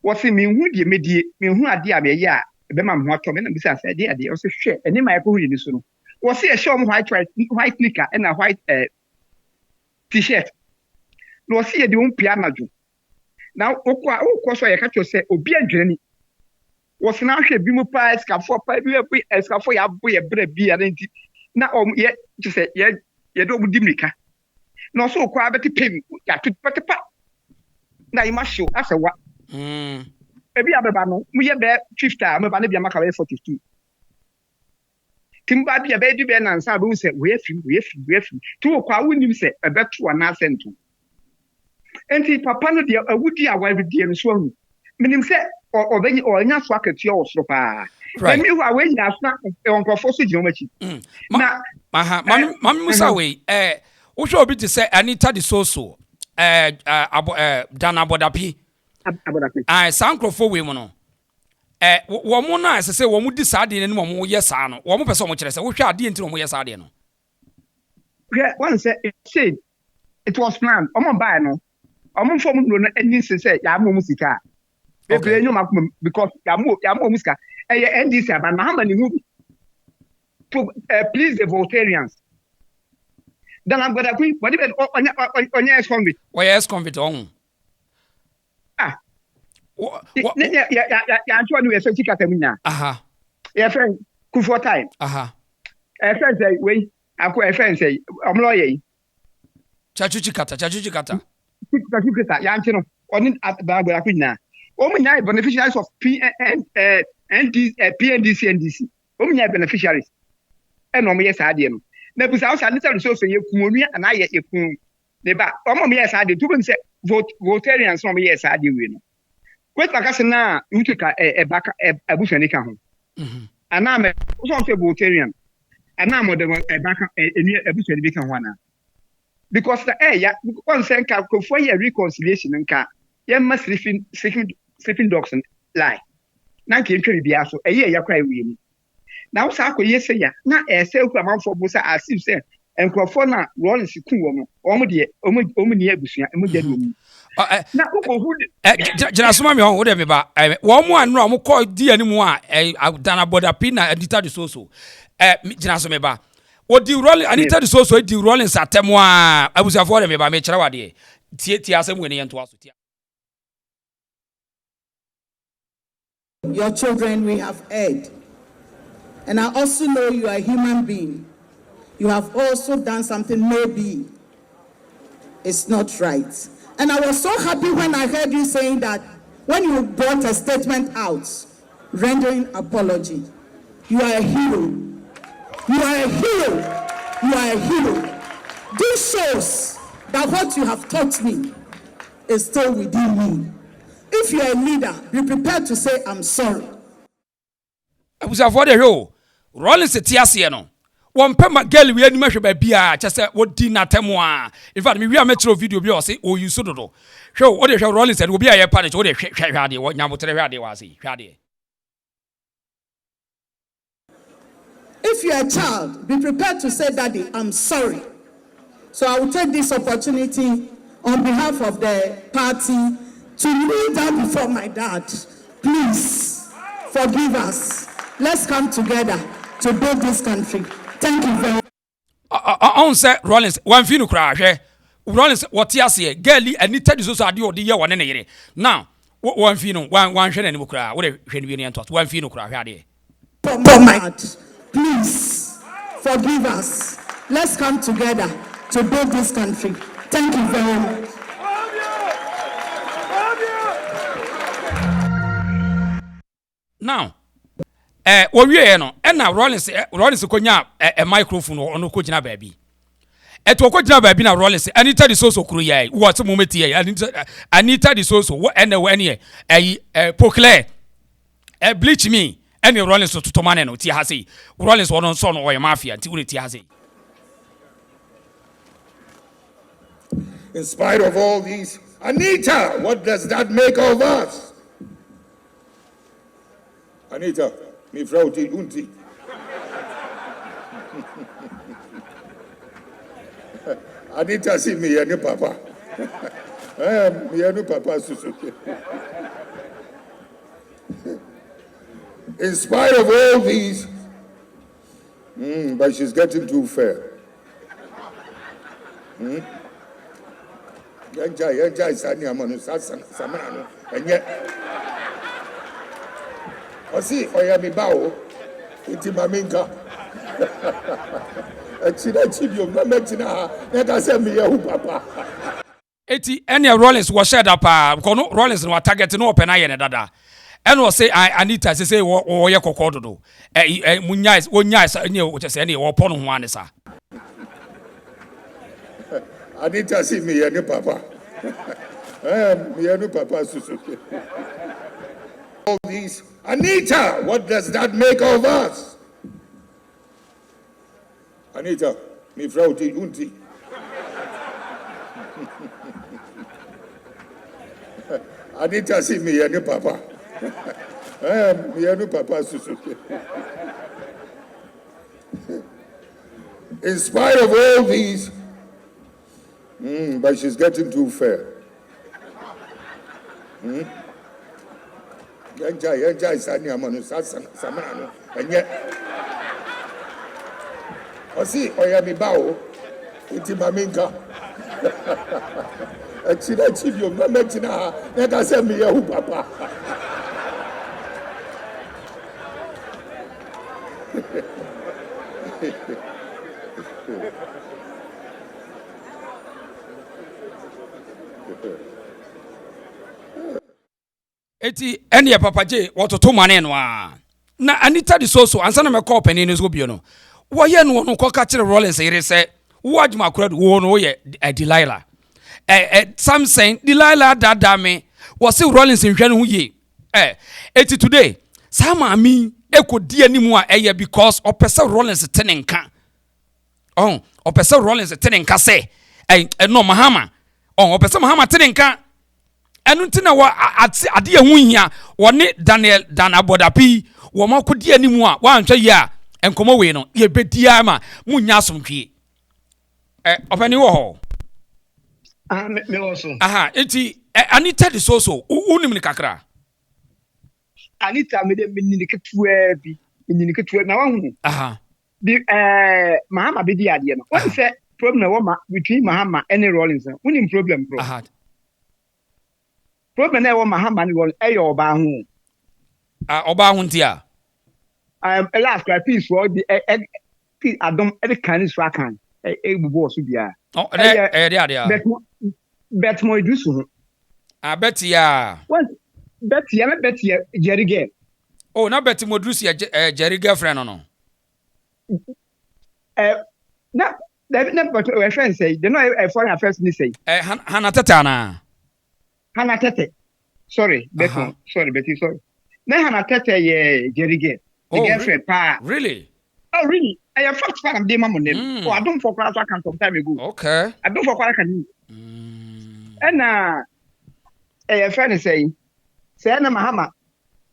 Speaker 8: What's in me, would you mediate me who are dear, yeah, the man who told me, besides, I did, they also share, and in my opinion, this one was a show white knicker and a white t-shirt. No, see a doing piano. Now, course, I catch you say, Obia journey. Was now she be more price for 5 years, as for your boy a bread beer identity. Now, yet, to say, yet, you don't dimika. No, so quite better pay ya to put a pop. Now you must show as a what? Maybe Abano, we have that 5th time, about maybe a Macaway 42. Timbabi a baby Ben and Sabu said, we have 2 o'clock, wouldn't you say, a bet to an accent to. And the papa, dear, a woody, a wife, dear, and swung. Meaning said, or then or not swag at your sofa. Right. You are waiting as not on Professor Geometry. Now,
Speaker 1: Mammy Musawe, what should be to say, Anita the so Dana Bodapi. I sank for women. One more nice, I say, one would decide in one more yes, I know. One more person, which I said, which I didn't know, yes, I didn't know.
Speaker 8: One said, it was planned. I'm by no. I'm from and say, Yamusika. Okay. Because Yamuska, NDC, but Mahamani movie to please the Voltarians. Then I'm going to agree, but even on your convict.
Speaker 1: Why, yes, convict on.
Speaker 8: ya anto no yeso chikata munya
Speaker 1: aha
Speaker 8: ya friend Kufuor time
Speaker 1: aha
Speaker 8: friend say we akọ friend say omlo ye
Speaker 1: chachuchi kata
Speaker 8: chikata ya anto no oni Bagbin akunya omunya beneficiaries of PNDC NDC omunya beneficiaries eno mo yes ade no na busa o sa ne say so ye kumonu ana ye ekun ne ba omo mo yes ade tu be say votarians no mo yes ade we no wait makase na utika baka abusuani ka ho ana me so say votarian ana mo de baka eni abusuani bi ka ho ana because the ya one say ka for your reconciliation nka ye ma sleeping dogs lie na nke ntwe bia so ya kwai wi ni na wo sa akoye se ya na say ku amanfo bo sa asif say enkrofo na Rawlings ku wo no omo de omo ni abusua emo de no na uko
Speaker 1: jina suma mi ho de me ba wo mo anu mo call di animu a dana border pina edita de so jina so me ba o di Rawlings anita de so di Rawlings atemo a abusafo de me ba me kire wade tie asem we ne yento aso tie.
Speaker 9: Your children we have heard, and I also know you are a human being. You have also done something maybe it's not right. And I was so happy when I heard you saying that when you brought a statement out, rendering apology. You are a hero. You are a hero. You are a hero. This shows that what you have taught me is still within me. If you are a leader, be prepared to say, I'm sorry.
Speaker 1: I was avoided you. Rawlings tiasie no. One pema girl we any mahwe ba bia chese wodi natemo a in fact me wi ametro video bi o say o use dodo hwe o de hwe Rawlings and obi aye panic o de hwe ade wo nyamotere hwe ade wa say hwe ade.
Speaker 9: If you are a child, be prepared to say, Daddy, I'm sorry. So I will take this opportunity on behalf of the party to kneel down before my dad. Please forgive us. Let's come together to build this country. Thank you very much.
Speaker 1: On say Rawlings one fi no kra hwe Rawlings what ase girl anita de so ade odi ye wone ne yere now one fi no one hwe na ne kra wo de hwe ne bi ne entot one fi no kra hwe ade.
Speaker 9: For my dad, please forgive us. Let's come together to build this country. Thank you very much.
Speaker 1: Now wo wie no na Rawlings konya a microphone ono ko gina baabi eto ko gina baabi na Rawlings anita de so kuru yai wo te mometi yai anita de so wo ene wo ene pokle bleach me ene Rawlings to tomane no ti ha sei Rawlings wono so no wo mafia ti wo ti ha sei.
Speaker 10: In spite of all these, Anita, what does that make of us? Anita, mi vrouw die unti. Anita si mi yenu papa. Mi yenu papa Suzuki. In spite of all these, but she's getting too fair. Yenja isani amanu samano enye. Osi oya mi bawo iti maminka. Echina chibio mametina na ka se mi yehu papa.
Speaker 1: Eti any Rawlings was shared up because no Rawlings no target no open aye ne dada. And was say Anita say wo ye kokododo. Munya any o say any wo pon ho ane sa.
Speaker 10: Anita si mi yenu papa. Mi yenu papa Suzuki. All these, Anita, what does that make of us? Anita, mi vrouw die unti. Anita si mi yenu papa. Mi yenu papa Suzuki. In spite of all these, but she's getting too fair. Yenja isani amanu samano enye. Osi oya mi bawo iti maminka. Chibium, no Mechina, let us send me a papa.
Speaker 1: Eti ene papa je wototo mane no a na Anita de so ansa na me call panin so bio no wo ye no no ko ka kire Rawlings yire se wo adwuma akura wo no ye Delilah something Delilah dada me wo se Rawlings nhwe no ye eti today sama mi ekodi animu a eye because opese Rawlings tenenka opese Rawlings tenenka se no Mahama opese Mahama tenenka enu ntina wa ade ehun hia woni Dan Abodapi wo makodi animu a wa antwa ye a enkomo we no ye bedia ma munya asomtwe opani wo ho
Speaker 8: me also
Speaker 1: eti Anita de so unim ni kakra
Speaker 8: Anita me de minini ketua na wahu bi Mahama be di ade no what say problem na between Mahama and Rawlings unim problem bro problem na Mahama ni won oba hu
Speaker 1: oba hu ntia
Speaker 8: last cry peace for the adom e kan so akan bubo so bia bet mo do so
Speaker 1: betia
Speaker 8: what betia Jerry girl
Speaker 1: na bet mo do so Jerry girlfriend no
Speaker 8: na but we friend say they know foreign affairs ni say
Speaker 1: Hana Tete na
Speaker 8: Hana Tete sorry Betty sorry na Hana Tete ye Jerry girl the girlfriend pa
Speaker 1: really
Speaker 8: really I have fact fan am dey mamo nem I don't for class account some time ago
Speaker 1: okay
Speaker 8: I don't for class can and a friend say na Mahama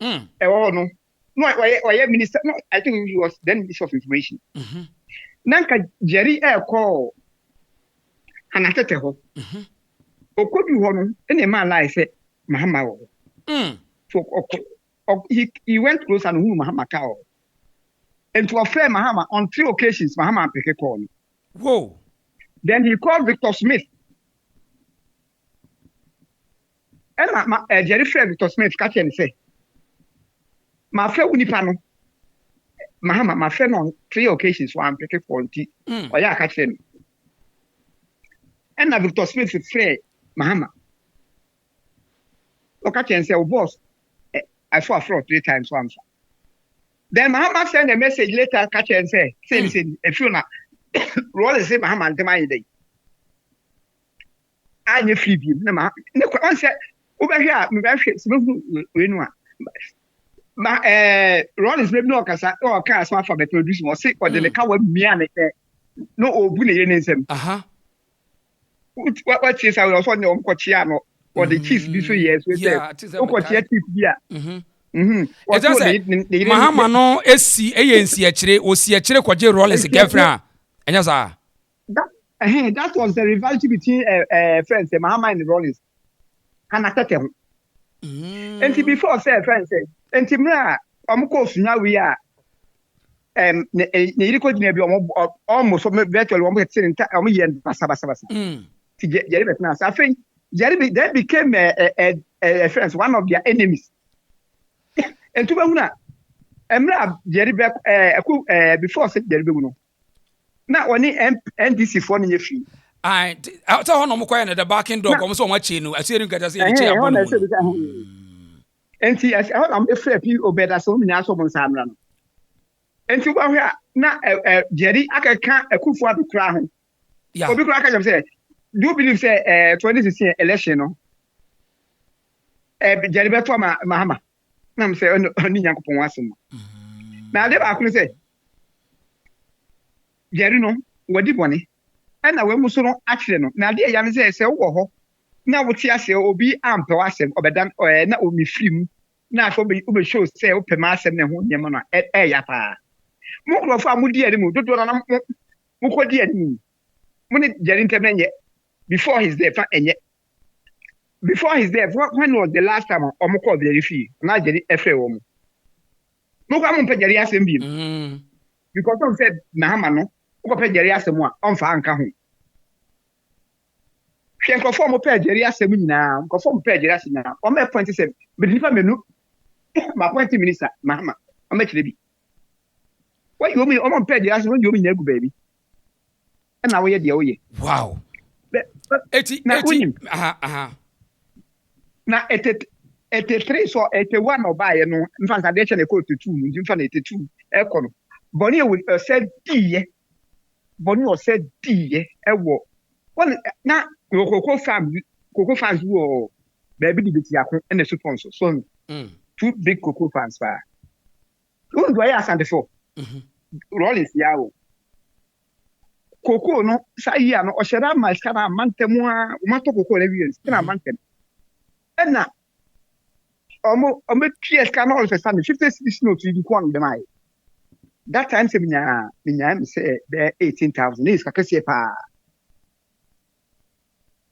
Speaker 8: no why minister no I think he was then Minister of Information nanka Jerry call Hana Tete ho okodu ho no ene man lie say Mahama wo so he went close and who Mahama ka o and to affair Mahama on 3 occasions Mahama pick a call
Speaker 1: whoa
Speaker 8: then he called Victor Smith and Jerry Fred Victor Smith catch and say my friend Unipano Mahama my friend on 3 occasions one pick a call or ya catch him and Victor Smith say Mahama look at and say oh boss I saw fraud 3 times once. Then Mahama send a message later, catch and say, if you not roll the same Mahama and my day. I knew free beam. No, one said, over here, Rawlings maybe no casa or cars for the producer was sick or the cow with me and no old bully. What is I was on the Uncochiano or the cheese this years with
Speaker 1: Mahama no ANC akire osi akire kwaje Rawlings girlfriend enya sa
Speaker 8: that was the rivalry between friends Mahama and Rawlings Hana Tete ho and before say friends say and mra omko sunya we a ne yiri ko dina bi almost virtually omo tete omo ye basa ti Jerry betna sa afin Jerry they became friends one of their enemies and to be Emra Jerry before said Jerry no na oni NDC for no free
Speaker 1: I tell no mo kwaya the backing door come so much no asiri nkata say ni chi abon
Speaker 8: enti as am efra pi obeda so mi na so mo samra no enti wa hwa na Jerry akeka akufu adukra ho obi kura aka jam say do you believe say 2016 election no Jerry beto Mahama na me say oni Nyankopon wasem na de ba ku say Jerry no wadi bone na we muso no akire no na de ya me say wo ho na wo ti ase obi ampe wasem obedan na o mi frim na so be show say o pe ma asem na ho nyem no ya pa mo kro fa mu di ani mu dodo na mo ko di ani mu ni Jerry ntem na before his death enye before his death when was the last time omo call the referee na Jerry efre wo mu no kwa mo pe Jerry asem bi because of said Mahama no ko pe Jerry asem a on fa anka ho hwe nkofo mo page area asem nyina nkofo mo page area asem nyina o me point say be nipa menu ma point minister mama o me kire bi why you me o mo page area asem you me nya gu ba bi na wo ye de wo ye
Speaker 1: wow
Speaker 8: na na 83 so 81 obaye no mfa nsa de che na court 2 nji mfa na 82 e ko no boni e said die boni o said die e wo na cocoa farms wo baby di beti akon and the sponsor so two big cocoa farms fa who do I Asantes for Rawlings yawo cocoa no sa yi ano o shera ma skana mantemu a o mato cocoa le wi skana mantem na omo PS can all for 50 cities no to the one dem ai that time say minya me say there 18,000 is ka kese pa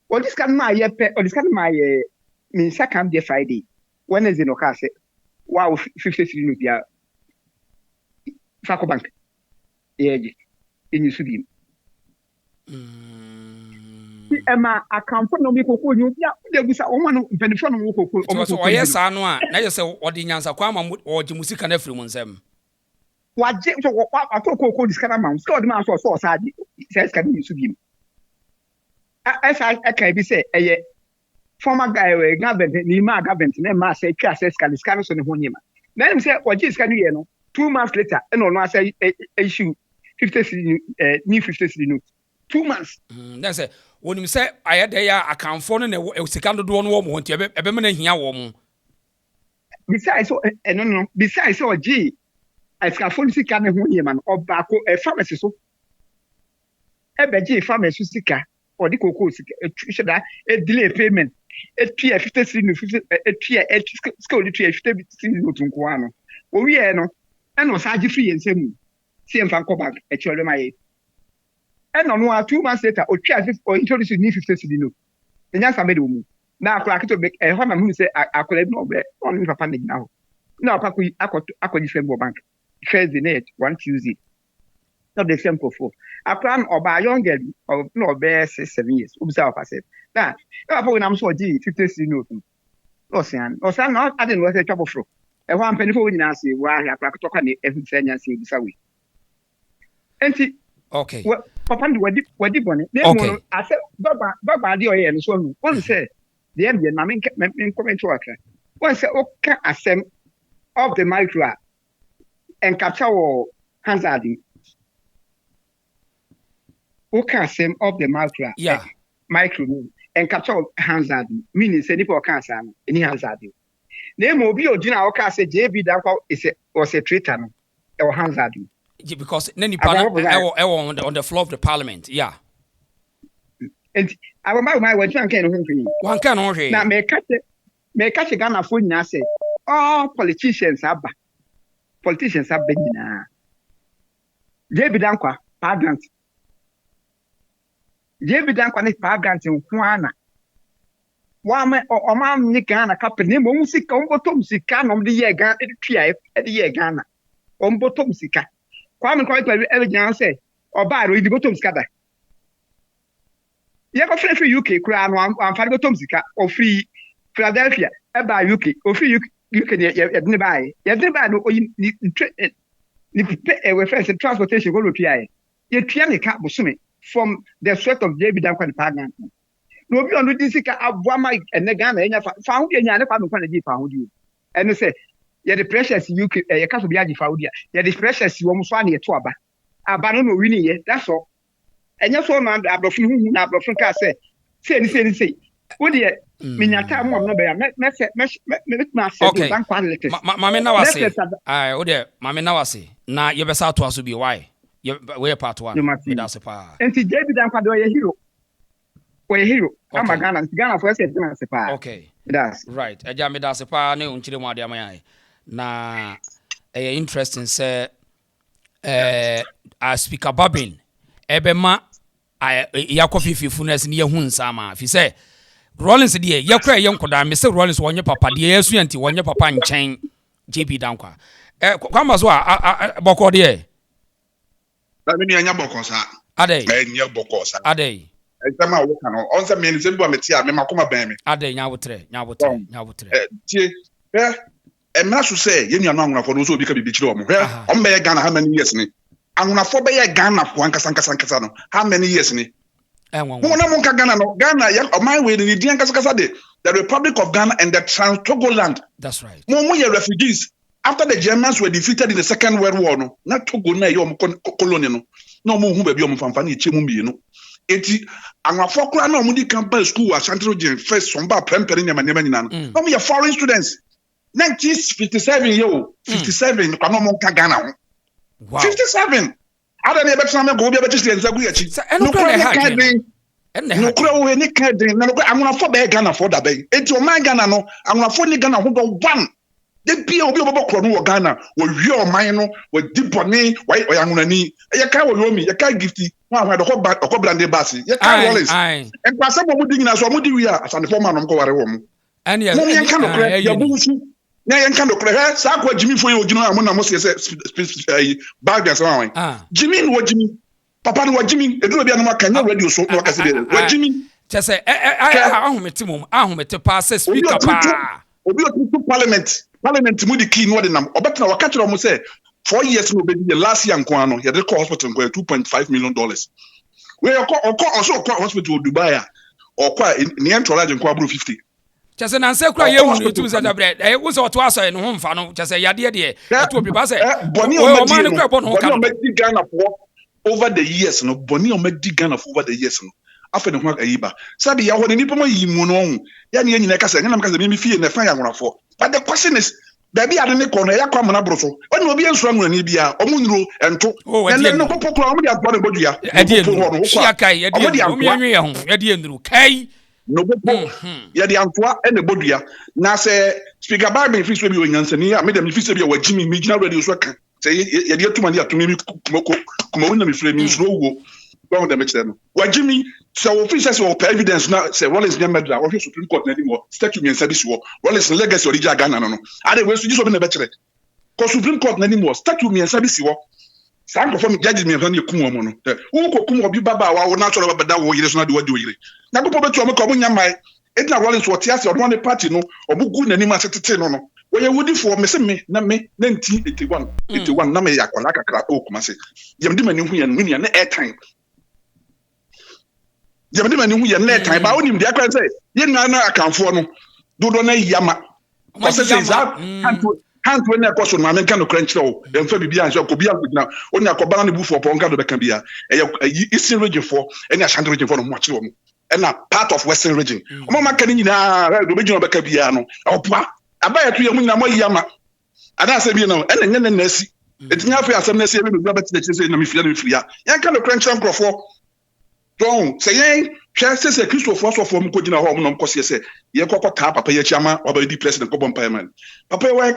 Speaker 8: or this can my or this can my me second day Friday Wednesday no ka say wow 50 cities no dia Fako bank yeje in Yusubim Emma account for no be kokoo nyu bia de gusa o ma no mpanifo no kokoo
Speaker 1: o so oye sa no a na je se odi nyansa kwa ma o ji musika na firi mu nsem
Speaker 8: waje so kwa ato kokoo diskana ma so odi ma so sa di se ska ni su bi asa aka bi se eye former guy we government ni ma government na ma se twa se ska diskana so ne ho nyima na nim se waje diska ni ye no 2 months later e no no asa issue 50 ni 50 note 2 months
Speaker 1: that's it when you say ayede ya akanfo no na sika dodo no wo mo nti ebe me na hia wo mo
Speaker 8: besides so no besides so g askafo sika ne ho yema no obako pharmacy so ebe g pharmacy sika odi kokoo sika sheda delay payment pia 53 no 50 pia school pia 50 no tunko ano o wie no e no sa gi free ensem si emfa ko bank e chole mai and on 2 months later, or introduce new 50 cedi no. The answer made woman. Now, I could make a home and say, I could have no bread on for funding now. Now, I could defend bank. First the net, 1 Tuesday. Not the same for. I plan or by young girl or no bear 7 years. Observe, I said. That, when I'm so G, 50 cedi no. Ocean, or son, I didn't know a trouble for. And 1 penny for when I say, why I could talk on every 10 years in this way. And
Speaker 1: okay.
Speaker 8: Well, Papa, what did one? Okay. I said, Baba, dear, and so on. One said, the Indian, my main comment to worker. One said, okay, assem of the micro and capture hazarding. Okay, assem of the micro.
Speaker 1: Yeah.
Speaker 8: Micro and capture hazarding, meaning sending for cancer, any hazarding. Name will be original, okay, say JB Danquah was a traitor or hazarding.
Speaker 1: Because then on the floor of the parliament, yeah.
Speaker 8: And I remember my one can
Speaker 1: only
Speaker 8: now may catch a gun of food and say, all politicians have been JB Danquah, pardon. JB Danquah is pardon in Juana. One or man Nicana couple name music on bottom sican on the year gun at the year Ghana on bottom sica. Kwame quite every young say, or bad with the bottom scatter. You have a free UK crown one for Tomsica or free Philadelphia, by UK, or free you can nearby. You never know with friends and transportation go to PI. You can cap from the sweat of JB Danquah Pagan. No, you under this one mic and the gun and found you and found you. And they say, yeah, the precious you can't be a found. Yeah, the precious you almost find it to Abano winning, that's all. And just one man, Abro from Casse, say, would you mean your time?
Speaker 1: Okay, Mamma Nawasi, I would Mamma Nawasi. Now you best out to us to be why we're part one. You must be that's a power.
Speaker 8: And see, David Danquah, a hero. We're a hero. I'm a Ghana for a
Speaker 1: okay, that's right. A jammy that's a power, no, Chilima Diamai. Na interesting say Speaker Bagbin ebema yakofi fifunes ne yehun sama fi say Rawlings de yakra yenkoda me say Rawlings wonye papa de yesu anti wonye papa nchen JB Danquah kwamba so boko de
Speaker 11: me nya boko sa
Speaker 1: adai
Speaker 11: nya boko sa
Speaker 1: adai
Speaker 11: exam a wo kan on say me ni se bi me tia me makoma ban me
Speaker 1: ade nyawotre
Speaker 11: tie emra so say ye nua no anwonafo no so obi ka bibi kire omo on be Ghana how many years ni anwonafo be Ghana fo ankasa no how many years ni mo na mo ka Ghana no Ghana ya oman we ni di ankasa de the Republic of Ghana and the Trans-Togo land.
Speaker 1: That's right.
Speaker 11: Mo ye refugees after the Germans were defeated in the Second World War no na Togo na ye omo colony no mo hu ba bi omo fanfa na eche mu mienu eti anwafo kura na omo di campus school Asantes first somba prempere nyama nyina no mo ye foreign students 1957 yo 57 kwa no mo ka Ghana ho 57 ada ne betra me go bi abeti se nzagu yachi no kura ne ka den no kura wo ne ka den na no anwafo be Ghana for da be eti o man Ghana no anwafo ni Ghana ho do one de bia obi obokro no wo Ghana wo wi o man no wo di bone wo yanwunani ye ka wo yomi ye ka gifty wa wa do ko brande basi ye ka Rawlings en kwase mo mudi nyina so mo di wi a asane fo man no ko ware wo mo
Speaker 1: ani
Speaker 11: mo ye ka no kra ya busu na ye ka no kra he sa kwa Jimmy fo ye ogino mo na mo se Bagbin so wan Jimmy no Jimmy papa no Jimmy eduro bia no maka nya radio so no kase bia wa Jimmy
Speaker 1: chese ahomete mum ahomete pass speaker pa
Speaker 11: obi otu parliament mu di key no de nam obetna waka kire mo say 4 years no be the last year nko ano ye de call hospital nko $2.5 million we also hospital Dubai okwa ni entourage nko abro 50
Speaker 1: chese na nse kura ye hu tu za dabre wo so to aso no ho mfa no chese yade de to obi ba say
Speaker 11: boni o man kura bo no ka Ghana for over the years no boni o medi Ghana for over the years no after the one ayiba sabi ya honi nipa mo yimu no ya ne nyina ka say nyina ka say me fie na fa ya nwonafo but the question is baby ade ne kono ya kwa mana broso oni obi enso anwani bia omunuro ento na ne popokro omo di agba ne bodua
Speaker 1: sia kai omi anwe ye ho ye nduru kai
Speaker 11: no bopo ye di antoa e ne bodua na say speaker Bagbin fi so bi onyansani ya me dem fi so bi wa Jimmy me gina radio so ka say ye di atuma ni atumi mi kuma wona mi frame mi so wo don't them extend. Wa Jimmy so officers will pay evidence now say Rawlings near medra or Supreme Court anymore statute me service war Rawlings legacy origin Ghana no ade we so just obi na betre ko Supreme Court anymore statute me service war san ko from judge me fan yekum omo no wo ko kum obi baba wa wo na choro baba da wo yire so na de wadi wo yire na ko betu omo ko nya mai edna Rawlings wo tiase o one party no obugu nani ma setete no wo ye wodi for me se me na 1981 na me yakola kakra o kuma se yem di mani hu ya no na airtime Jamadi mani hu ye na time ba onim de akran say ye na akanfo no dodo na yama o se za hantu we na ekoso no amenka no kran kire o emfa bibia anso ko bia gudina oni akobana ne bufu opon ga do beka bia Eastern region for any Ashanti region for no mo kire o mo na part of Western region o ma ka ni nyina do be gina beka bia no opa abaya tu ye mu nyina mo yama ada se bi no ene nye na asi etinya afi asem na asi e be bia beti de say na me fia yan ka no kran kire nkrofo don't say say Christopher so for mu ko gina ho mu no ko se ye kokota papa ye chiama obedi president ko bon payment papa